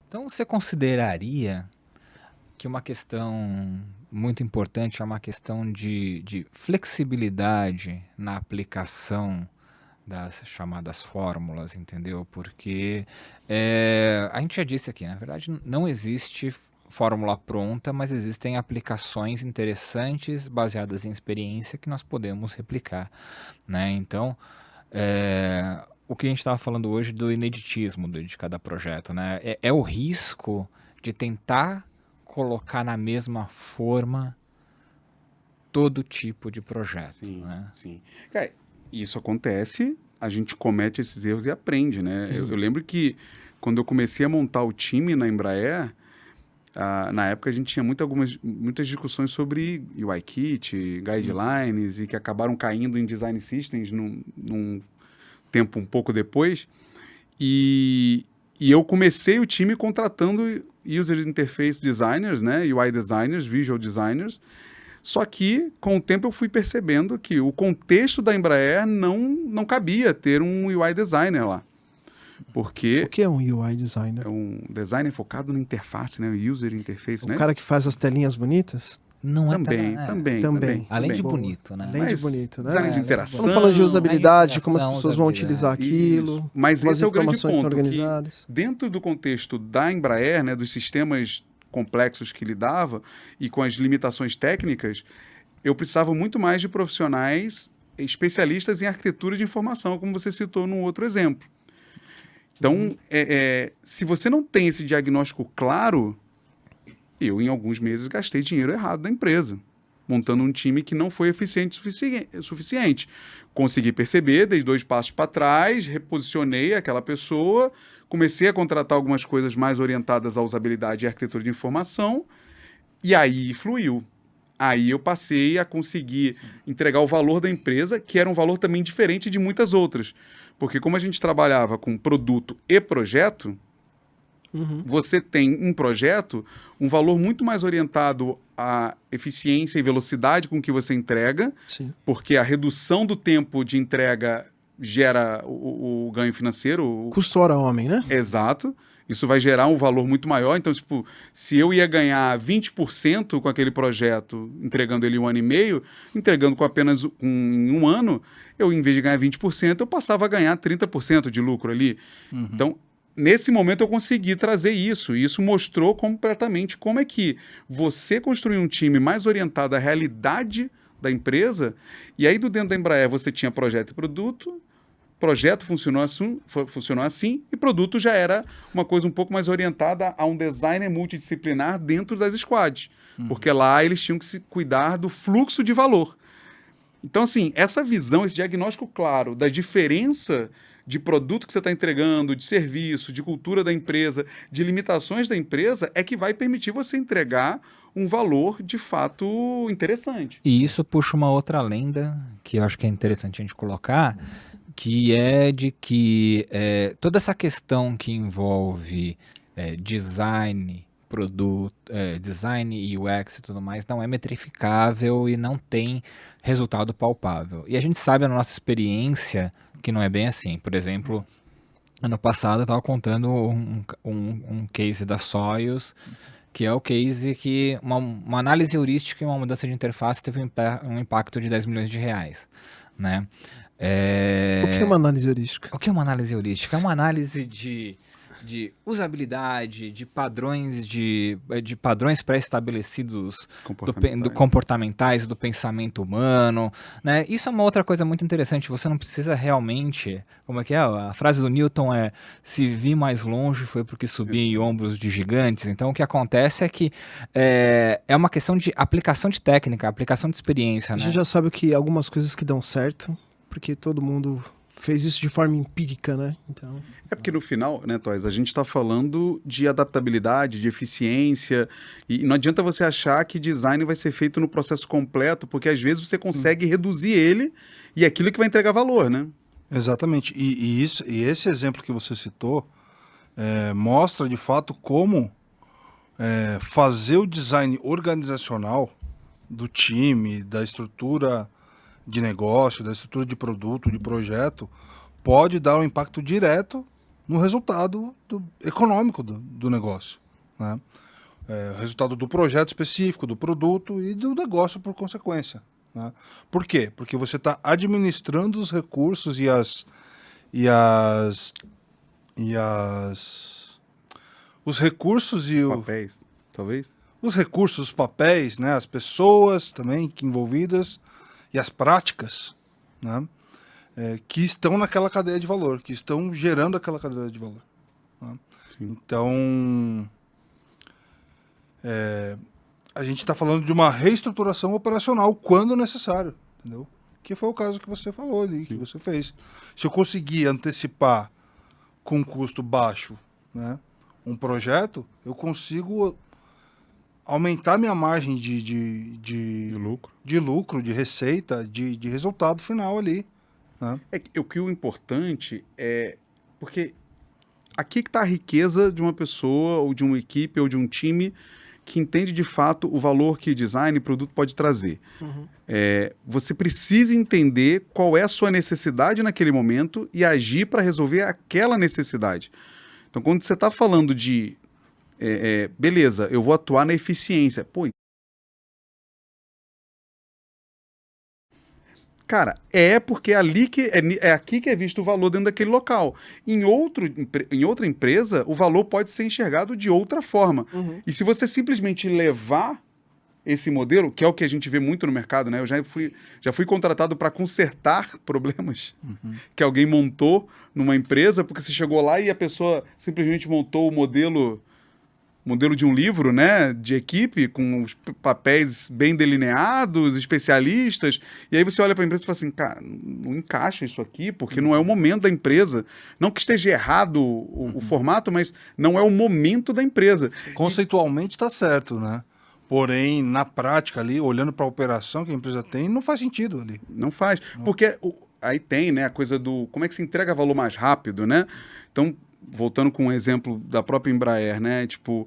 Então, você consideraria que uma questão muito importante é uma questão de flexibilidade na aplicação das chamadas fórmulas, entendeu? Porque a gente já disse aqui, na verdade, não existe fórmula pronta, mas existem aplicações interessantes baseadas em experiência que nós podemos replicar, né? Então, o que a gente estava falando hoje do ineditismo de cada projeto, né? É o risco de tentar colocar na mesma forma todo tipo de projeto, Sim, né? sim. Cara, isso acontece, a gente comete esses erros e aprende, né? Eu lembro que quando eu comecei a montar o time na Embraer, na época a gente tinha muitas discussões sobre UI Kit, guidelines, e que acabaram caindo em design systems num tempo um pouco depois. E eu comecei o time contratando user interface designers, né? UI designers, visual designers. Só que, com o tempo, eu fui percebendo que o contexto da Embraer não cabia ter um UI designer lá. Porque O que é um UI designer? é um designer focado na interface, né? User interface, O né? cara que faz as telinhas bonitas? Não Também. Além de Boa. bonito, né? Além de bonito, né? Design de interação. Estamos falando de usabilidade, de como as interação, pessoas vão usabilidade. utilizar aquilo, Isso. Mas como as esse é o grande informações estão ponto, que organizadas. dentro do contexto da Embraer, né, dos sistemas complexos que lidava e com as limitações técnicas, eu precisava muito mais de profissionais especialistas em arquitetura de informação, como você citou num outro exemplo. Então, se você não tem esse diagnóstico claro, eu, em alguns meses, gastei dinheiro errado da empresa, montando um time que não foi eficiente o suficiente. Consegui perceber, dei 2 passos para trás, reposicionei aquela pessoa, comecei a contratar algumas coisas mais orientadas à usabilidade e arquitetura de informação, e aí fluiu. Aí eu passei a conseguir entregar o valor da empresa, que era um valor também diferente de muitas outras. Porque como a gente trabalhava com produto e projeto, você tem um projeto, um valor muito mais orientado à eficiência e velocidade com que você entrega, Sim. porque a redução do tempo de entrega gera o ganho financeiro. Custo hora homem, né? Exato. Isso vai gerar um valor muito maior. Então, tipo, se eu ia ganhar 20% com aquele projeto, entregando ele 1 ano e meio, entregando com apenas em 1 ano, eu, em vez de ganhar 20%, eu passava a ganhar 30% de lucro ali. Então, nesse momento eu consegui trazer isso. E isso mostrou completamente como é que você construir um time mais orientado à realidade da empresa, e aí dentro da Embraer você tinha projeto e produto, projeto funcionou assim e produto já era uma coisa um pouco mais orientada a um designer multidisciplinar dentro das squads, porque lá eles tinham que se cuidar do fluxo de valor. Então, assim, essa visão, esse diagnóstico claro da diferença de produto que você está entregando, de serviço, de cultura da empresa, de limitações da empresa, é que vai permitir você entregar um valor de fato interessante. E isso puxa uma outra lenda que eu acho que é interessante a gente colocar, que é de que toda essa questão que envolve design, produto, design e UX e tudo mais não é metrificável e não tem resultado palpável. E a gente sabe na nossa experiência que não é bem assim. Por exemplo, ano passado eu estava contando um case da Soyuz, que é o case que uma análise heurística e uma mudança de interface teve um impacto de 10 milhões de reais, né? O que é uma análise heurística? O que é uma análise heurística? É uma análise de usabilidade, de padrões pré-estabelecidos comportamentais, do pensamento humano, né? Isso é uma outra coisa muito interessante. Você não precisa realmente, como é que é? A frase do Newton é: se vi mais longe foi porque subi em ombros de gigantes. Então o que acontece é que é uma questão de aplicação de técnica, aplicação de experiência, A né? gente já sabe que algumas coisas que dão certo, porque todo mundo fez isso de forma empírica, né? Então... É porque no final, né, Toys, a gente está falando de adaptabilidade, de eficiência, e não adianta você achar que design vai ser feito no processo completo, porque às vezes você consegue reduzir ele e é aquilo que vai entregar valor, né? Exatamente. E esse exemplo que você citou mostra de fato como fazer o design organizacional do time, da estrutura de negócio, da estrutura de produto, de projeto, pode dar um impacto direto no resultado econômico do negócio, né? O resultado do projeto específico, do produto e do negócio por consequência, né? Por quê? Porque você está administrando os recursos os recursos e Papéis, talvez? os recursos, os papéis, né? As pessoas também envolvidas e as práticas, né? Que estão naquela cadeia de valor, que estão gerando aquela cadeia de valor, né? Então, a gente está falando de uma reestruturação operacional quando necessário, entendeu? Que foi o caso que você falou ali, que você fez. Se eu conseguir antecipar com custo baixo, né, um projeto, eu consigo aumentar minha margem de lucro, de receita, de resultado final ali, né? O importante é... Porque aqui que está a riqueza de uma pessoa, ou de uma equipe, ou de um time que entende de fato o valor que o design e produto pode trazer. Você precisa entender qual é a sua necessidade naquele momento e agir para resolver aquela necessidade. Então, quando você está falando de beleza, eu vou atuar na eficiência. Pô, cara, porque é aqui que é visto o valor dentro daquele local. Em outra empresa, o valor pode ser enxergado de outra forma. E se você simplesmente levar esse modelo, que é o que a gente vê muito no mercado, né? Eu já fui contratado para consertar problemas que alguém montou numa empresa, porque você chegou lá e a pessoa simplesmente montou o modelo de um livro, né, de equipe, com os papéis bem delineados, especialistas, e aí você olha para a empresa e fala assim, cara, não encaixa isso aqui, porque não é o momento da empresa. Não que esteja errado o formato, mas não é o momento da empresa. Conceitualmente está certo, né? Porém, na prática ali, olhando para a operação que a empresa tem, não faz sentido ali. Não faz, porque aí tem, né, a coisa do como é que se entrega valor mais rápido, né? Então, voltando com um exemplo da própria Embraer, né? Tipo,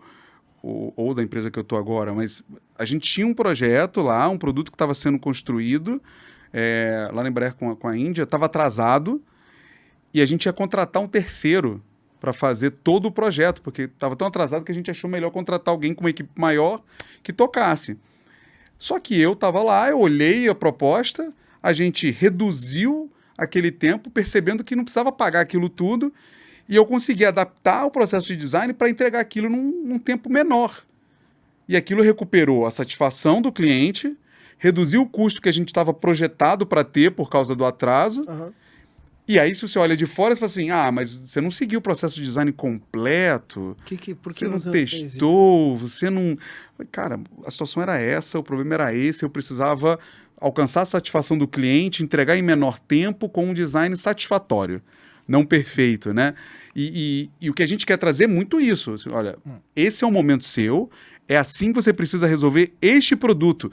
ou da empresa que eu estou agora, mas a gente tinha um projeto lá, um produto que estava sendo construído, lá na Embraer com a Índia, estava atrasado, e a gente ia contratar um terceiro para fazer todo o projeto, porque estava tão atrasado que a gente achou melhor contratar alguém com uma equipe maior que tocasse. Só que eu estava lá, eu olhei a proposta, a gente reduziu aquele tempo, percebendo que não precisava pagar aquilo tudo, e eu consegui adaptar o processo de design para entregar aquilo num tempo menor. E aquilo recuperou a satisfação do cliente, reduziu o custo que a gente estava projetado para ter por causa do atraso. E aí, se você olha de fora, você fala assim, mas você não seguiu o processo de design completo, Por você que não você não fez testou, você não... Cara, a situação era essa, o problema era esse, eu precisava alcançar a satisfação do cliente, entregar em menor tempo com um design satisfatório, não perfeito, né? E o que a gente quer trazer é muito isso. Assim, olha, esse é o momento seu, é assim que você precisa resolver este produto.